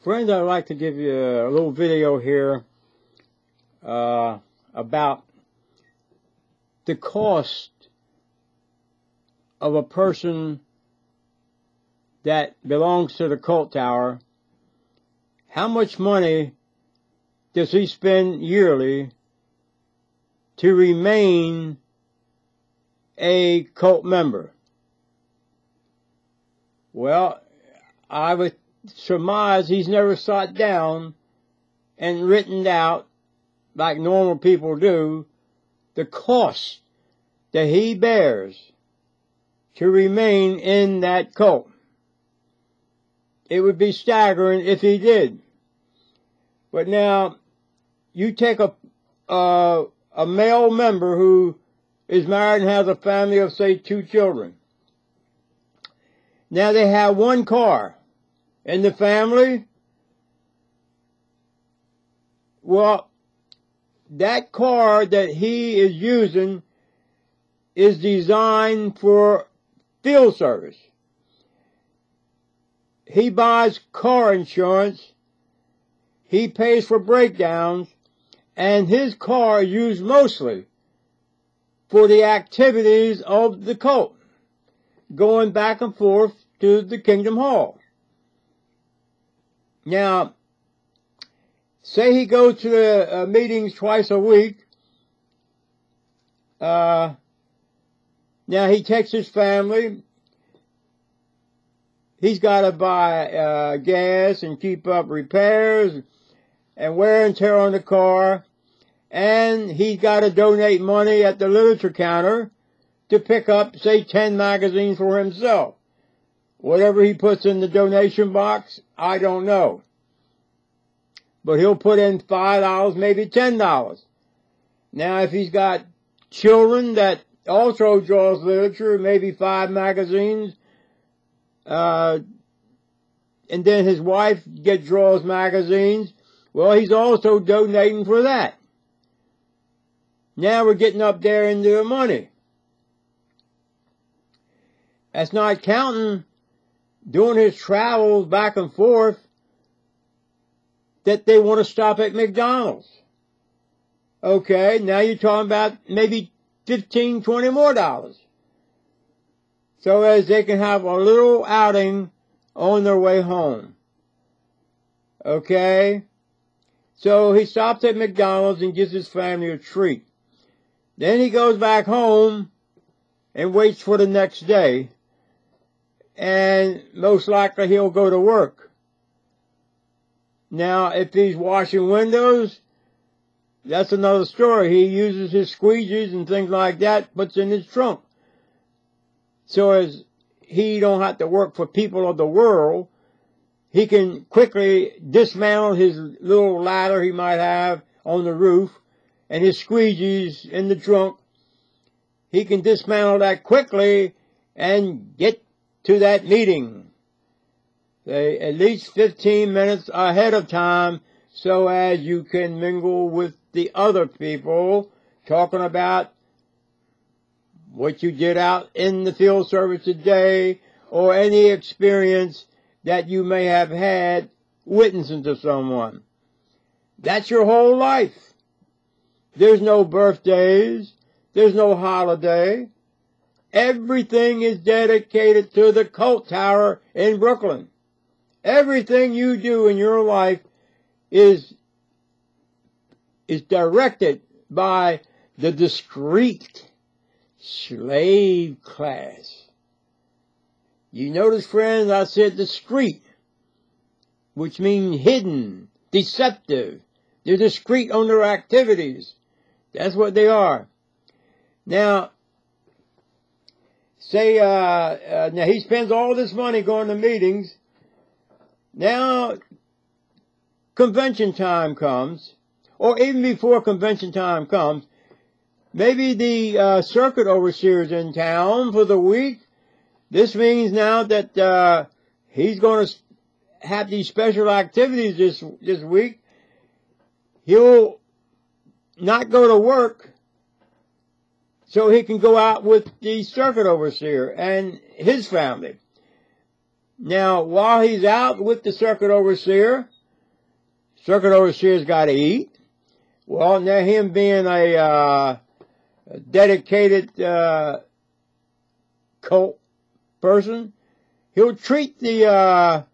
Friends, I'd like to give you a little video here about the cost of a person that belongs to the Culttower. How much money does he spend yearly to remain a cult member? Well, I would surmise he's never sat down and written out, like normal people do, the cost that he bears to remain in that cult. It would be staggering if he did. But now, you take a male member who is married and has a family of, say, 2 children. Now they have 1 car in the family. Well, that car that he is using is designed for field service. He buys car insurance, he pays for breakdowns, and his car is used mostly for the activities of the cult, going back and forth to the Kingdom Hall. Now, say he goes to the meetings twice a week. Now he takes his family. He's got to buy gas and keep up repairs and wear and tear on the car. And he's got to donate money at the literature counter to pick up, say, 10 magazines for himself. Whatever he puts in the donation box, I don't know. But he'll put in $5, maybe $10. Now, if he's got children that also draws literature, maybe 5 magazines, and then his wife draws magazines, well, he's also donating for that. Now we're getting up there into the money. That's not counting doing his travels back and forth that they want to stop at McDonald's. Okay, now you're talking about maybe $15, $20 more. So as they can have a little outing on their way home. Okay? So he stops at McDonald's and gives his family a treat. Then he goes back home and waits for the next day. And most likely he'll go to work. Now, if he's washing windows, that's another story. He uses his squeegees and things like that, puts in his trunk. So as he don't have to work for people of the world, he can quickly dismantle his little ladder he might have on the roof and his squeegees in the trunk. He can dismantle that quickly and get to that meeting, say, at least 15 minutes ahead of time, so as you can mingle with the other people talking about what you did out in the field service today, or any experience that you may have had witnessing to someone. That's your whole life. There's no birthdays. There's no holiday. Everything is dedicated to the Culttower in Brooklyn. Everything you do in your life is directed by the discreet slave class. You notice, friends, I said discreet, which means hidden, deceptive. They're discreet on their activities. That's what they are. Now, say, now he spends all this money going to meetings. Now, convention time comes, or even before convention time comes, maybe the circuit overseer's in town for the week. This means now that he's going to have these special activities this week. He'll not go to work so he can go out with the circuit overseer and his family. Now, while he's out with the circuit overseer, circuit overseer's got to eat. Well, now him being a dedicated cult person, he'll treat the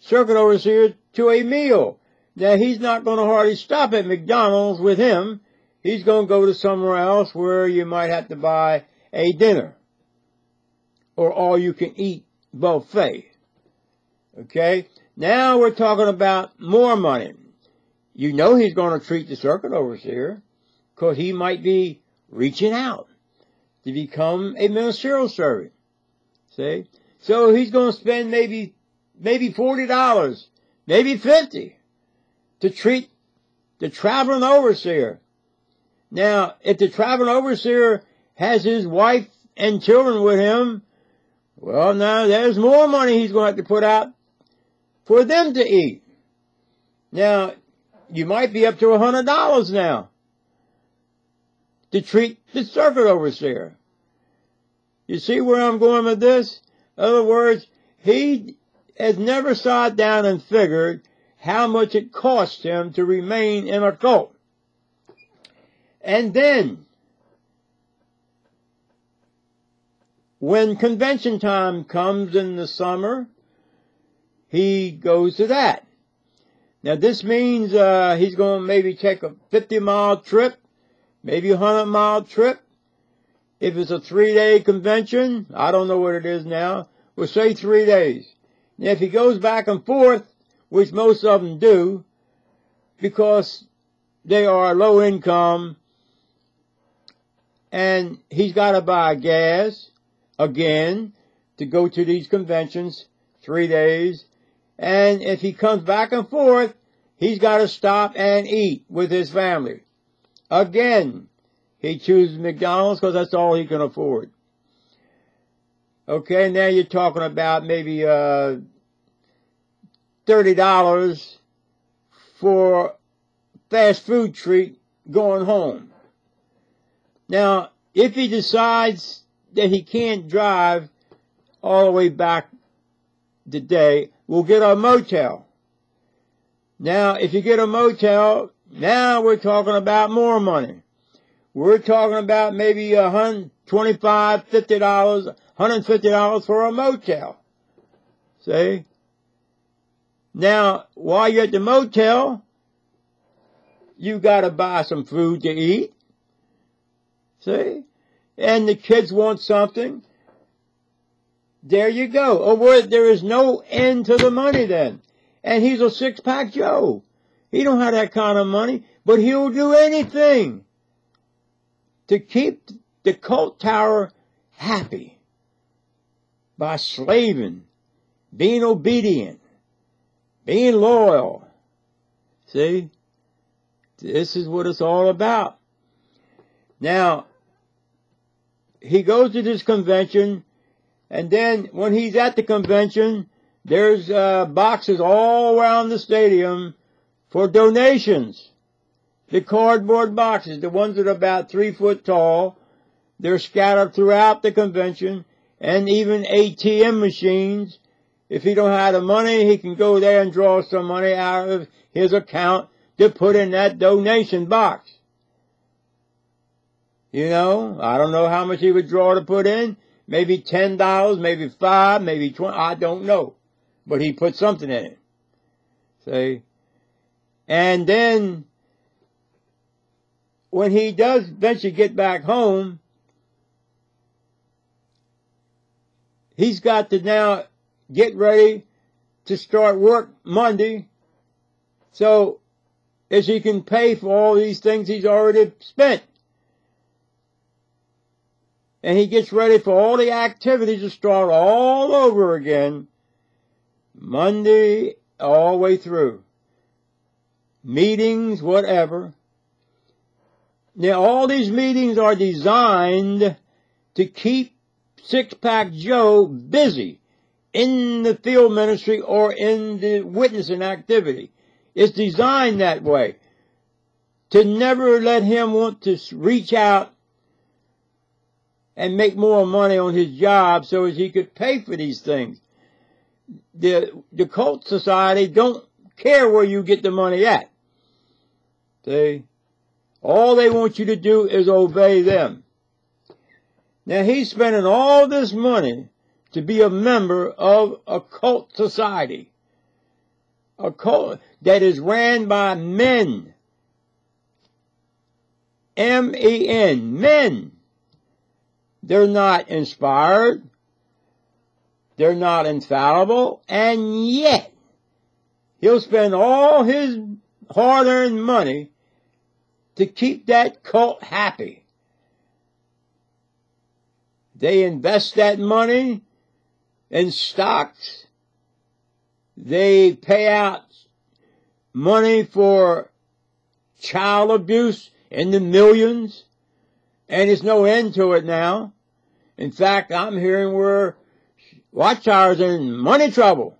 circuit overseer to a meal. Now, he's not going to hardly stop at McDonald's with him. He's going to go to somewhere else where you might have to buy a dinner or all-you-can-eat buffet. Okay? Now we're talking about more money. You know he's going to treat the circuit overseer because he might be reaching out to become a ministerial servant. See? So he's going to spend maybe $40, maybe $50 to treat the traveling overseer. Now, if the traveling overseer has his wife and children with him, well, now there's more money he's going to have to put out for them to eat. Now, you might be up to $100 now to treat the circuit overseer. You see where I'm going with this? In other words, he has never sat down and figured how much it cost him to remain in a cult. And then, when convention time comes in the summer, he goes to that. Now, this means he's going to maybe take a 50-mile trip, maybe a 100-mile trip. If it's a 3-day convention, I don't know what it is now, we'll say 3 days. Now, if he goes back and forth, which most of them do, because they are low income, and he's got to buy gas, again, to go to these conventions, 3 days. And if he comes back and forth, he's got to stop and eat with his family. Again, he chooses McDonald's because that's all he can afford. Okay, now you're talking about maybe $30 for fast food treat going home. Now, if he decides that he can't drive all the way back today, we'll get a motel. Now, if you get a motel, now we're talking about more money. We're talking about maybe $125, $50, $150 for a motel. See? Now, while you're at the motel, you got to buy some food to eat. See? And the kids want something. There you go. Oh, there is no end to the money then. And he's a six-pack Joe. He don't have that kind of money, but he'll do anything to keep the Culttower happy by slaving, being obedient, being loyal. See? This is what it's all about. Now, he goes to this convention, and then when he's at the convention, there's boxes all around the stadium for donations. The cardboard boxes, the ones that are about 3 foot tall, they're scattered throughout the convention, and even ATM machines. If he don't have the money, he can go there and draw some money out of his account to put in that donation box. You know, I don't know how much he would draw to put in. Maybe $10, maybe $5, maybe $20, I don't know. But he put something in it. See? And then, when he does eventually get back home, he's got to now get ready to start work Monday, so as he can pay for all these things he's already spent. And he gets ready for all the activities to start all over again, Monday all the way through. Meetings, whatever. Now, all these meetings are designed to keep Six-Pack Joe busy in the field ministry or in the witnessing activity. It's designed that way, to never let him want to reach out and make more money on his job so as he could pay for these things. The cult society don't care where you get the money at. See? All they want you to do is obey them. Now he's spending all this money to be a member of a cult society. A cult that is ran by men. M-E-N, men. They're not inspired. They're not infallible. And yet, he'll spend all his hard-earned money to keep that cult happy. They invest that money in stocks. They pay out money for child abuse in the millions. And there's no end to it now. In fact, I'm hearing where Watchtowers are in money trouble.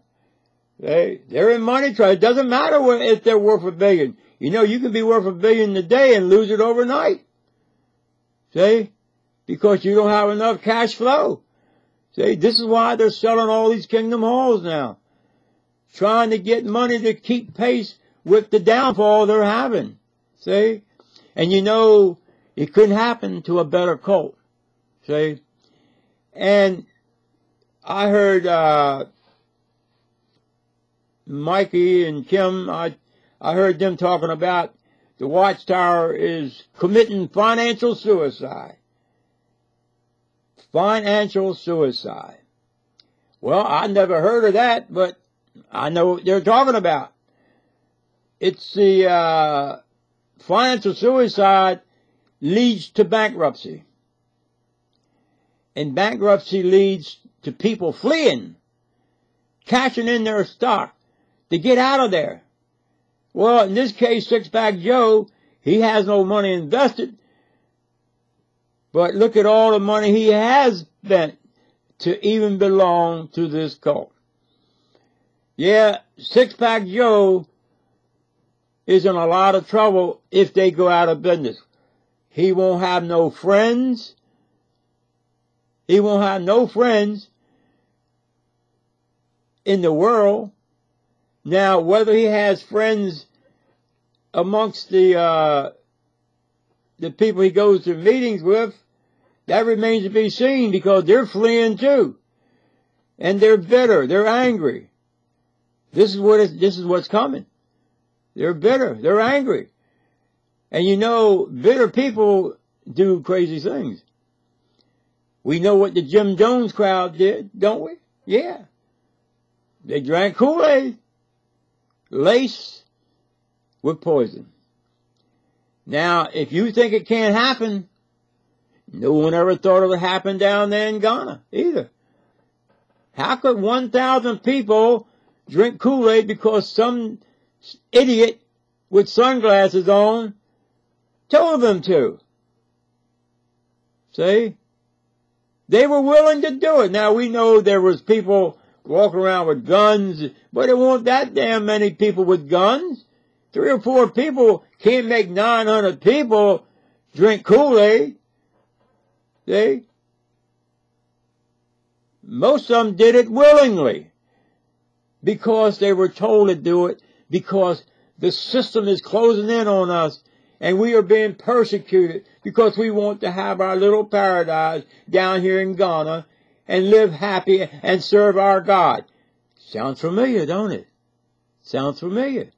They're in money trouble. It doesn't matter if they're worth $1 billion. You know, you can be worth $1 billion a day and lose it overnight. See? Because you don't have enough cash flow. See? This is why they're selling all these kingdom halls now. Trying to get money to keep pace with the downfall they're having. See? And you know, it couldn't happen to a better cult. See? And I heard Mikey and Kim, I heard them talking about the Watchtower is committing financial suicide. Financial suicide. Well, I never heard of that, but I know what they're talking about. It's the financial suicide leads to bankruptcy. And bankruptcy leads to people fleeing, cashing in their stock to get out of there. Well, in this case, Six-Pack Joe, he has no money invested. But look at all the money he has spent to even belong to this cult. Yeah, Six-Pack Joe is in a lot of trouble if they go out of business. He won't have no friends. He won't have no friends in the world. Now, whether he has friends amongst the people he goes to meetings with, that remains to be seen, because they're fleeing too. And they're bitter. They're angry. This is what's coming. They're bitter. They're angry. And you know, bitter people do crazy things. We know what the Jim Jones crowd did, don't we? Yeah. They drank Kool-Aid, laced with poison. Now, if you think it can't happen, no one ever thought it would happen down there in Ghana either. How could 1,000 people drink Kool-Aid because some idiot with sunglasses on told them to? See? They were willing to do it. Now, we know there was people walking around with guns, but it weren't that damn many people with guns. 3 or 4 people can't make 900 people drink Kool-Aid. See? Most of them did it willingly because they were told to do it, because the system is closing in on us and we are being persecuted because we want to have our little paradise down here in Ghana and live happy and serve our God. Sounds familiar, don't it? Sounds familiar.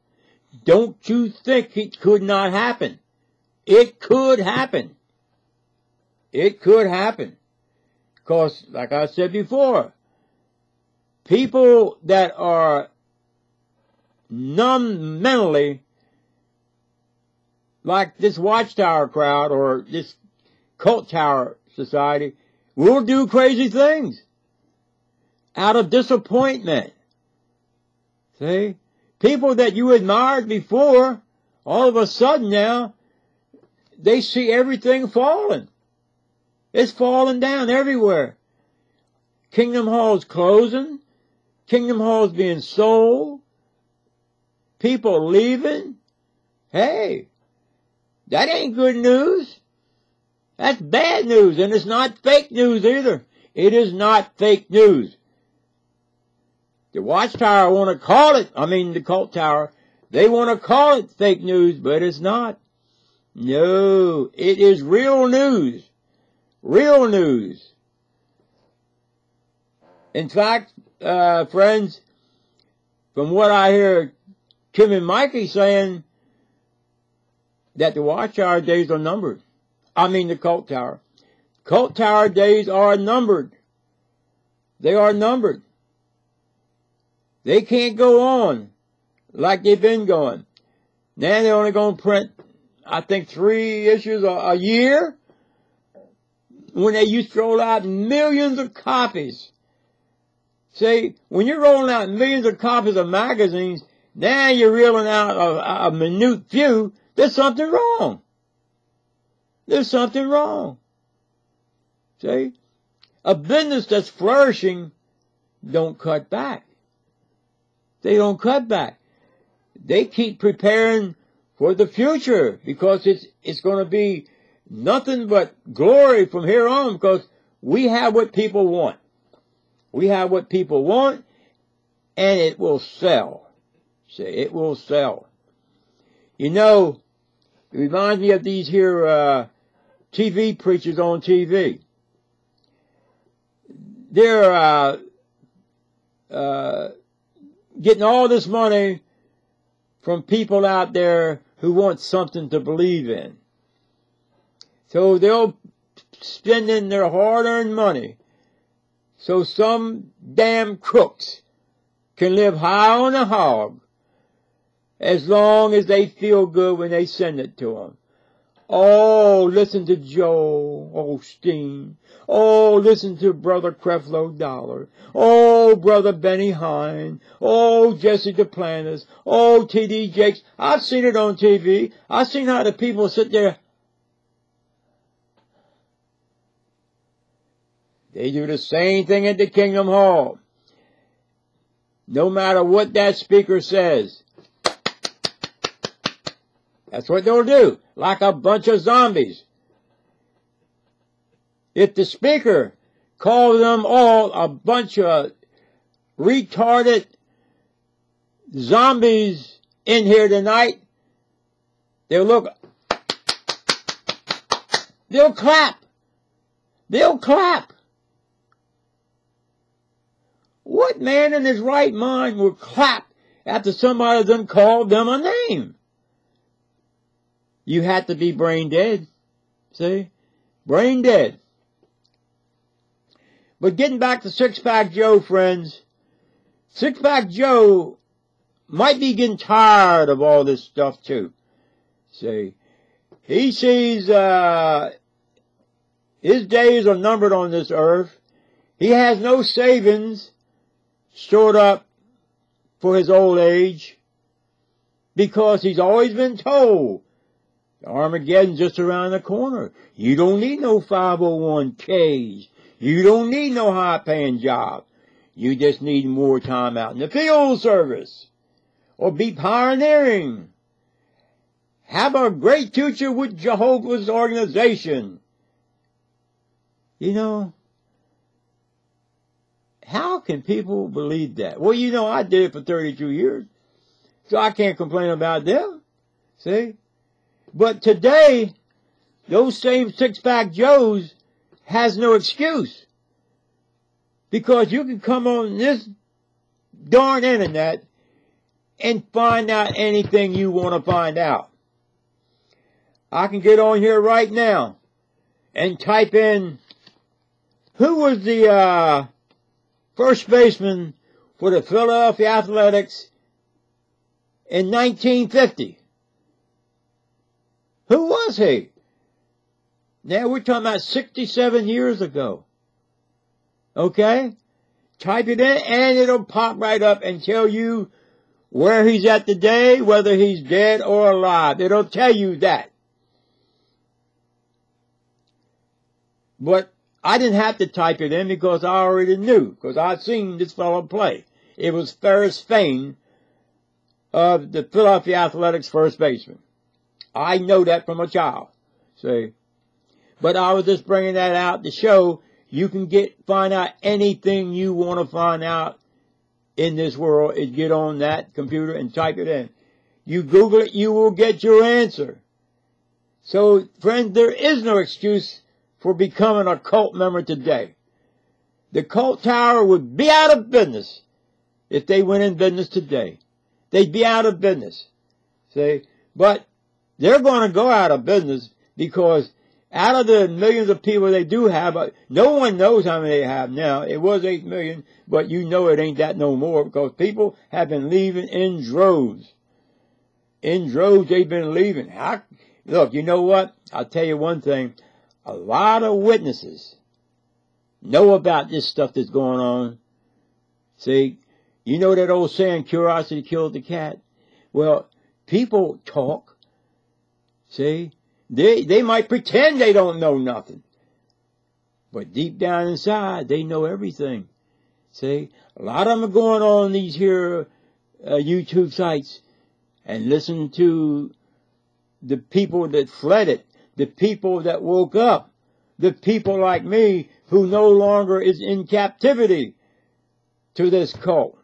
Don't you think it could not happen? It could happen. It could happen. Because, like I said before, people that are numb mentally, like this Watchtower crowd or this Culttower society, will do crazy things out of disappointment. See? People that you admired before, all of a sudden now, they see everything falling. It's falling down everywhere. Kingdom halls closing. Kingdom halls being sold. People leaving. Hey, that ain't good news. That's bad news, and it's not fake news either. It is not fake news. The Watchtower want to call it, the Culttower, They want to call it fake news, but it's not. No, it is real news. Real news. In fact, friends, from what I hear Kim and Mikey saying, that the Watchtower days are numbered. I mean the Culttower. Culttower days are numbered. They are numbered. They can't go on like they've been going. Now they're only going to print, I think, 3 issues a year, when they used to roll out millions of copies. See, when you're rolling out millions of copies of magazines, now you're reeling out a minute few. There's something wrong. There's something wrong. See? A business that's flourishing don't cut back. They don't cut back. They keep preparing for the future, because it's going to be nothing but glory from here on, because we have what people want. We have what people want, and it will sell. See, it will sell. You know, it reminds me of these here TV preachers on TV. They're getting all this money from people out there who want something to believe in. So they'll spend in their hard-earned money so some damn crooks can live high on a hog, as long as they feel good when they send it to them. Oh, listen to Joel Osteen. Oh, listen to Brother Creflo Dollar. Oh, Brother Benny Hinn. Oh, Jesse Duplantis. Oh, T.D. Jakes. I've seen it on TV. I've seen how the people sit there. They do the same thing at the Kingdom Hall. No matter what that speaker says. That's what they'll do, like a bunch of zombies. If the speaker calls them all a bunch of retarded zombies in here tonight, they'll look, they'll clap. They'll clap. What man in his right mind will clap after somebody done called them a name? You have to be brain dead. See? Brain dead. But getting back to Six-Pack Joe, friends, Six-Pack Joe might be getting tired of all this stuff too. See? He sees his days are numbered on this earth. He has no savings stored up for his old age, because he's always been told Armageddon's just around the corner. You don't need no 501ks. You don't need no high-paying job. You just need more time out in the field service, or be pioneering. Have a great future with Jehovah's organization. You know, how can people believe that? Well, you know, I did it for 32 years, so I can't complain about them. See? But today, those same Six-Pack Joes has no excuse. Because you can come on this darn internet and find out anything you want to find out. I can get on here right now and type in, who was the first baseman for the Philadelphia Athletics in 1950? Who was he? Now we're talking about 67 years ago. Okay? Type it in and it'll pop right up and tell you where he's at today, whether he's dead or alive. It'll tell you that. But I didn't have to type it in because I already knew, because I'd seen this fellow play. It was Ferris Fain of the Philadelphia Athletics first baseman. I know that from a child. See? But I was just bringing that out to show you can find out anything you want to find out in this world. Is get on that computer and type it in. You Google it, you will get your answer. So, friends, there is no excuse for becoming a cult member today. The Culttower would be out of business if they went in business today. They'd be out of business. See? But they're going to go out of business because out of the millions of people they do have, no one knows how many they have now. It was 8 million, but you know it ain't that no more because people have been leaving in droves. In droves, they've been leaving. Look, you know what? I'll tell you one thing. A lot of witnesses know about this stuff that's going on. See, you know that old saying, curiosity killed the cat? Well, people talk. See, they might pretend they don't know nothing. But deep down inside, they know everything. See, a lot of them are going on these here YouTube sites and listen to the people that fled it, the people that woke up, the people like me who no longer is in captivity to this cult.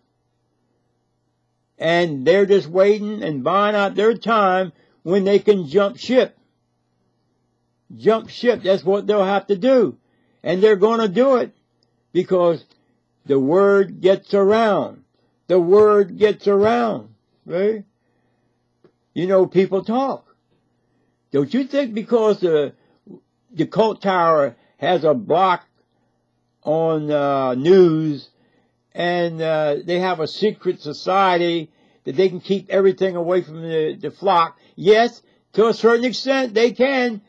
And they're just waiting and buying out their time when they can jump ship. Jump ship, that's what they'll have to do. And they're going to do it because the word gets around. The word gets around, right? You know, people talk. Don't you think because the Culttower has a block on news and they have a secret society that they can keep everything away from the flock? Yes, to a certain extent they can.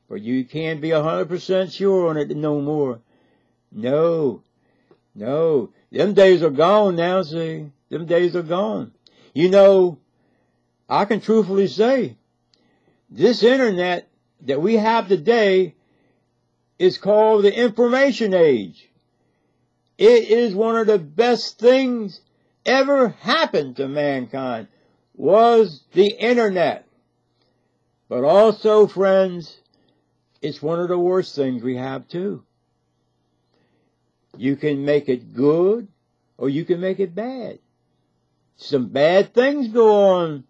But you can't be 100% sure on it no more. No. No. Them days are gone now, see. Them days are gone. You know, I can truthfully say, this internet that we have today is called the information age. It is one of the best things ever happened to mankind, was the internet. But also, friends, it's one of the worst things we have too. You can make it good or you can make it bad. Some bad things go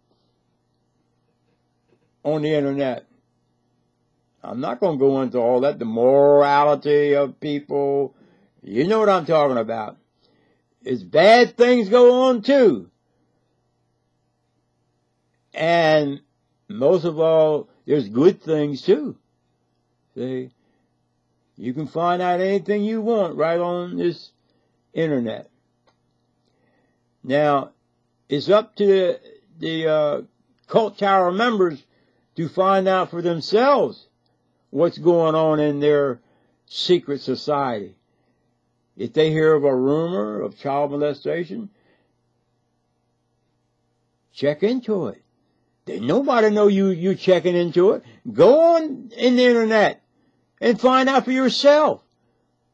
on the internet. I'm not going to go into all that, the morality of people. You know what I'm talking about. It's bad things go on too. And most of all, there's good things too. See, you can find out anything you want right on this internet. Now, it's up to the Culttower members to find out for themselves what's going on in their secret society. If they hear of a rumor of child molestation, check into it. Nobody know you checking into it. Go on in the internet and find out for yourself.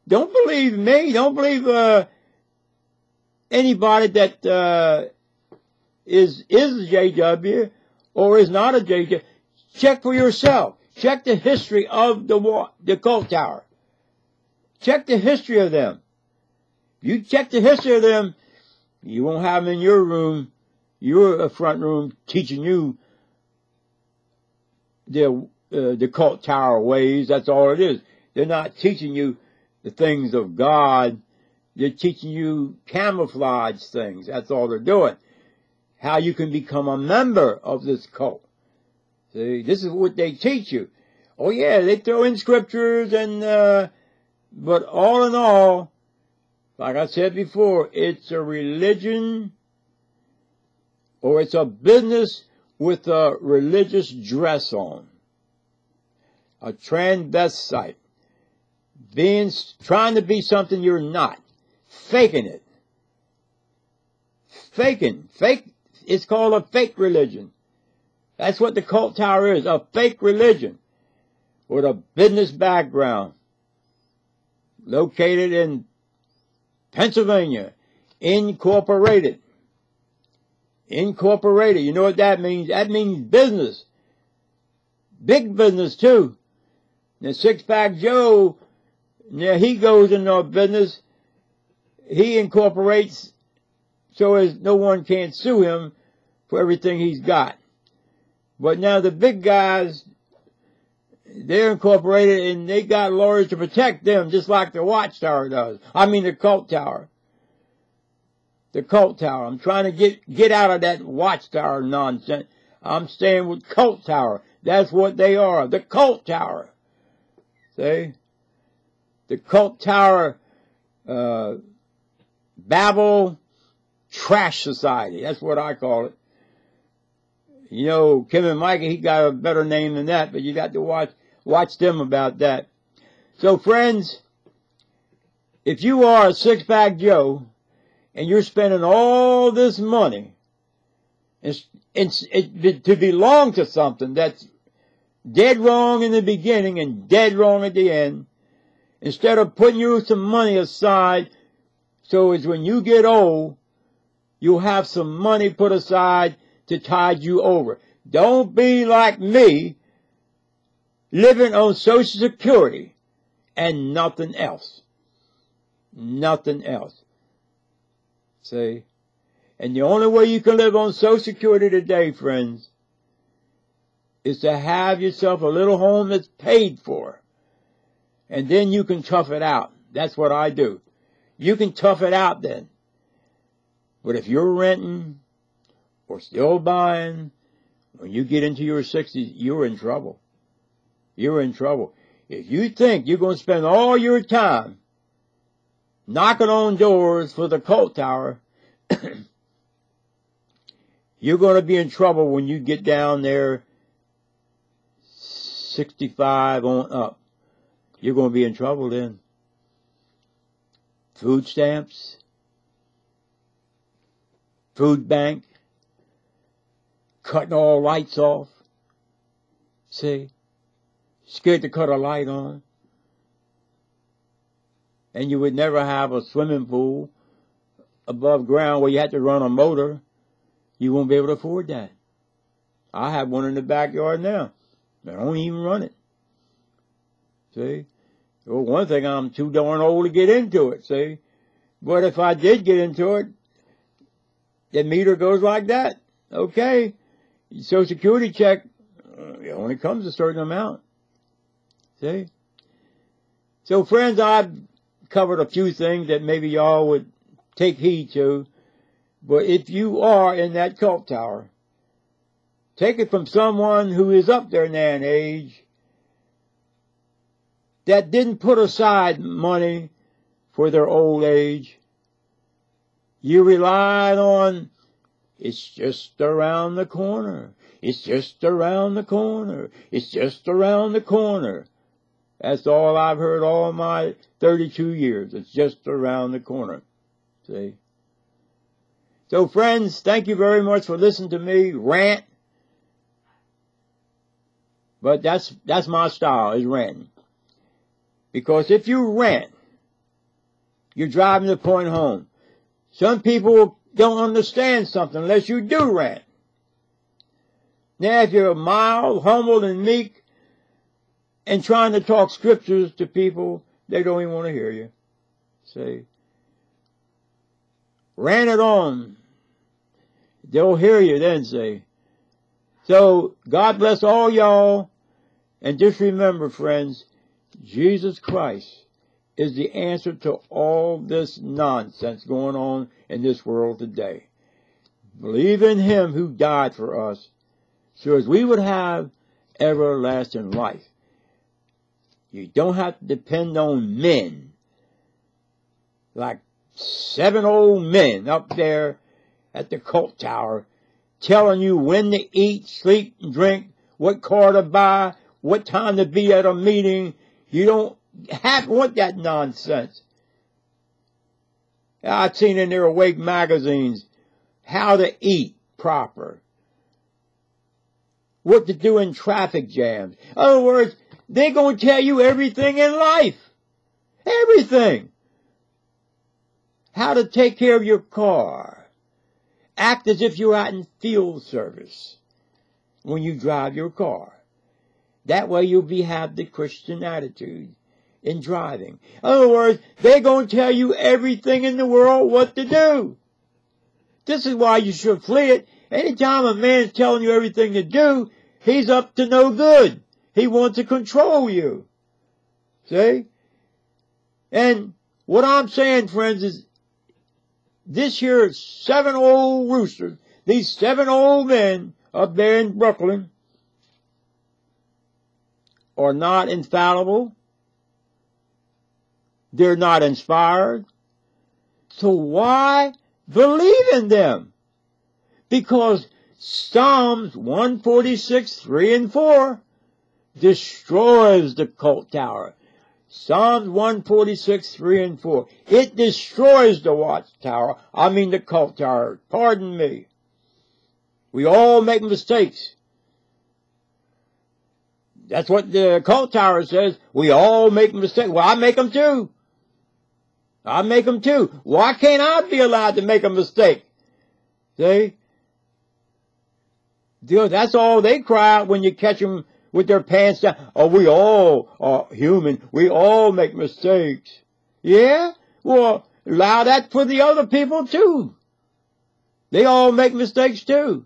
Don't believe me. Don't believe anybody that is a JW or is not a JW. Check for yourself. Check the history of the Culttower. Check the history of them. You check the history of them, you won't have them in your room, your front room, teaching you the Culttower ways. That's all it is. They're not teaching you the things of God. They're teaching you camouflage things. That's all they're doing. How you can become a member of this cult. See, this is what they teach you. Oh yeah, they throw in scriptures and, but all in all, like I said before, it's a religion or it's a business with a religious dress on. A transvestite. Trying to be something you're not. Faking it. Faking. Fake. It's called a fake religion. That's what the Culttower is. A fake religion. With a business background. Located in Pennsylvania. Incorporated. Incorporated. You know what that means? That means business. Big business too. Now Six Pack Joe, now he goes into a business. He incorporates so as no one can't sue him for everything he's got. But now the big guys, they're incorporated and they got lawyers to protect them, just like the Watchtower does. I mean the Culttower. The Culttower. I'm trying to get out of that Watchtower nonsense. I'm staying with Culttower. That's what they are. The Culttower. See? The Culttower, Babel Trash Society. That's what I call it. You know, Kim and Mike, he got a better name than that, but you got to watch them about that. So friends, if you are a six-pack Joe and you're spending all this money to belong to something that's dead wrong in the beginning and dead wrong at the end, instead of putting you some money aside so as when you get old, you'll have some money put aside to tide you over. Don't be like me, living on Social Security and nothing else. Nothing else. See? And the only way you can live on Social Security today, friends, is to have yourself a little home that's paid for. And then you can tough it out. That's what I do. You can tough it out then. But if you're renting or still buying, when you get into your 60s, you're in trouble. You're in trouble. If you think you're going to spend all your time knocking on doors for the Culttower, you're going to be in trouble when you get down there 65 on up. You're going to be in trouble then. Food stamps, food bank, cutting all lights off. See? Scared to cut a light on. And you would never have a swimming pool above ground where you had to run a motor. You won't be able to afford that. I have one in the backyard now. I don't even run it. See? Well, one thing, I'm too darn old to get into it, see? But if I did get into it, the meter goes like that. Okay. Social Security check, it only comes a certain amount. See? So, friends, I've covered a few things that maybe y'all would take heed to. But if you are in that Culttower, take it from someone who is up there in that age that didn't put aside money for their old age. You relied on, it's just around the corner. It's just around the corner. It's just around the corner. That's all I've heard all my 32 years. It's just around the corner. See? So, friends, thank you very much for listening to me rant. But that's my style, is ranting. Because if you rant, you're driving the point home. Some people don't understand something unless you do rant. Now, if you're mild, humble, and meek, and trying to talk scriptures to people, they don't even want to hear you. See? Rant it on. They'll hear you then, see. So, God bless all y'all. And just remember, friends, Jesus Christ is the answer to all this nonsense going on in this world today. Believe in Him who died for us, so as we would have everlasting life. You don't have to depend on men, like 7 old men up there at the Culttower telling you when to eat, sleep, and drink, what car to buy, what time to be at a meeting. You don't want that nonsense. I've seen in their Awake magazines how to eat proper, what to do in traffic jams. In other words, they're going to tell you everything in life. Everything. How to take care of your car. Act as if you're out in field service when you drive your car. That way you'll have the Christian attitude in driving. In other words, they're going to tell you everything in the world what to do. This is why you should flee it Anytime a man's telling you everything to do, he's up to no good. He wants to control you. See? And what I'm saying, friends, is this here 7 old roosters, these 7 old men up there in Brooklyn are not infallible. They're not inspired. So why believe in them? Because Psalms 146, 3 and 4 destroys the cult tower. Psalms 146, 3 and 4. It destroys the watchtower. I mean the cult tower. Pardon me. We all make mistakes. That's what the cult tower says. We all make mistakes. Well, I make them too. I make them too. Why can't I be allowed to make a mistake? See? That's all they cry out when you catch them with their pants down. Oh, we all are human. We all make mistakes. Yeah? Well, allow that for the other people too. They all make mistakes too.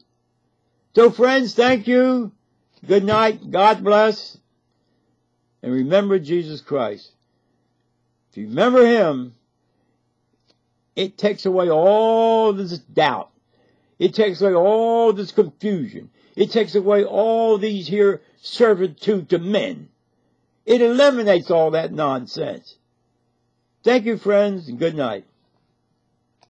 So friends, thank you. Good night. God bless. And remember Jesus Christ. If you remember Him, it takes away all this doubt. It takes away all this confusion. It takes away all these here servitude to men. It eliminates all that nonsense. Thank you, friends, and good night.